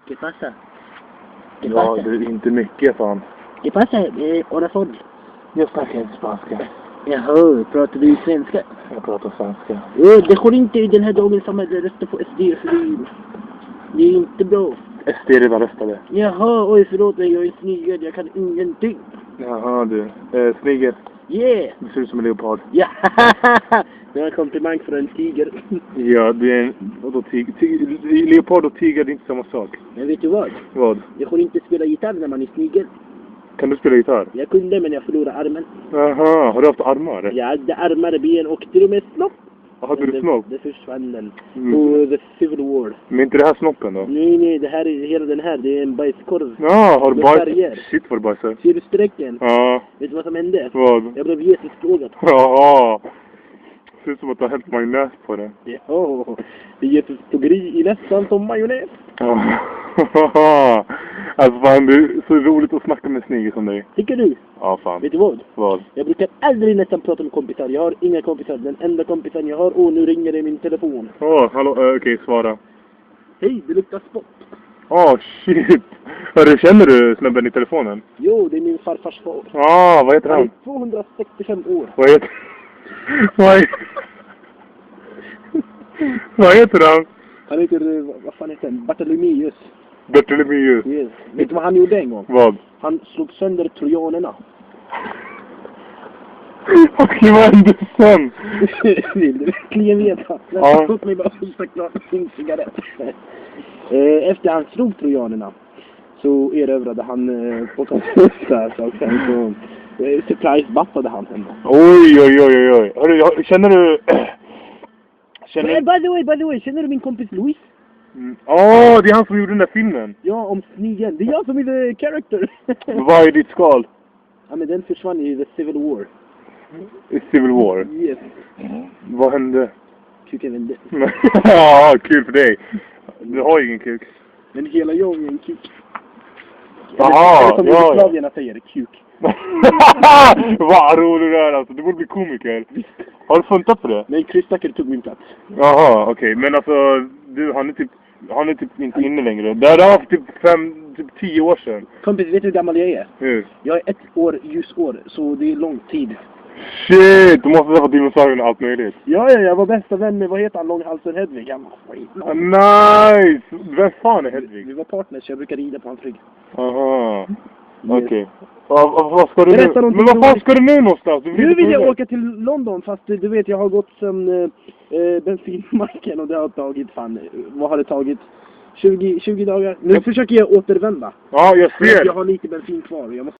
¿Qué pasa? ¿Qué Ja, pasa? det är inte mycket fan. ¿Qué pasa? Orafod. Jag snackar inte spanska. Jaha, pratar du svenska? Jag pratar svenska. Det går inte i den här dagen som hade röstat på SD, för det är inte bra. SD redan röstade. Jaha, oj förlåt mig, jag är snigel, jag kan ingenting. Jaha du. Snigel. Yeah! Du ser ut som en leopard. Ja, det var en komplimang för en tiger. Ja, du är en... Vadå leopard och tiger är inte samma sak. Men vet du vad? Vad? Det går inte att spela gitarr när man är snigel. Kan du spela gitarr? Jag kunde, men jag förlorade armen. Jaha, har du haft armar? Jag hade armar, ben och till och med snopp. Hade du snopp? Det försvann den. På The Civil War. Men inte det här snoppen då? Nej, det här är hela den här. Det är en bajskorv. Ja, har du färger. bajs? Shit vad du bajsar. Ser du sträcken? Ja. Vet du vad som hände? Vad? Jag blev jätteskågad. Ja. Ser ut som att du har hällt majonnäs på det. Ja, det är jättestogeri i nästan som majonnäs. Ja. Alltså fan, det är så roligt att snacka med snigel som dig. Tycker du? Ja, fan. Vet du vad? Vad? Jag brukar aldrig nästan prata med kompisar. Jag har inga kompisar. Den enda kompisen jag har, nu ringer det min telefon. Hallå, okej, svara. Hej, det luktar spott. Shit. Hörru, känner du snubben i telefonen? Jo, det är min farfars far. Vad heter Han är han? 265 år. Vad heter... Vad heter han? Han heter, vad fan heter han? Bartolomeus. Bartolomeus. Yes. Vet du vad han gjorde en gång? Vad? Han slog sönder trojanerna. Okej, vad hände sen? Vill du verkligen veta? Ja. Låt mig bara första klart sin cigarett. Efter han slog trojanerna så erövrade han på konserter och sen så surprise-battade han henne. Oj. Hörru, känner du... By the way, känner du min kompis Louis? Det är han som gjorde den där filmen. Ja, om snigeln. Det är jag som är the character. Vad är ditt skal? Ja, men den försvann i The Civil War. I Civil War? Yes. Vad hände? Kuken vände. Ja, kul för dig. Du har ju ingen kuk. Men hela jag är en kuk. Jaha, som jugoslavierna säger, kuk. Vad rolig du är alltså, du borde bli komiker. Har du funtat på det? Nej, Chris Tucker tog min plats. Jaha, okej. Men alltså, han är typ inte inne längre. Det har haft typ 10 år sedan. Kompis, vet du hur gammal jag är? Hur? Jag är 1 år, ljusår, så det är lång tid. Shit, du måste träffa dinosaurien och allt möjligt. Ja, jag var bästa vän med, vad heter han, långhalsen Hedvig? Han var skitlång. Nice! Vem fan är Hedvig? Vi var partners, jag brukar rida på hans rygg. Aha. Okej. Vad ska du nu? Men vad fan ska du nu någonstans? Nu vill jag åka till London, fast du vet, jag har gått som bensinmacken och det har tagit, vad har det tagit? 20 dagar. Nu försöker jag återvända. Ja, jag ser. Jag har lite bensin kvar och jag måste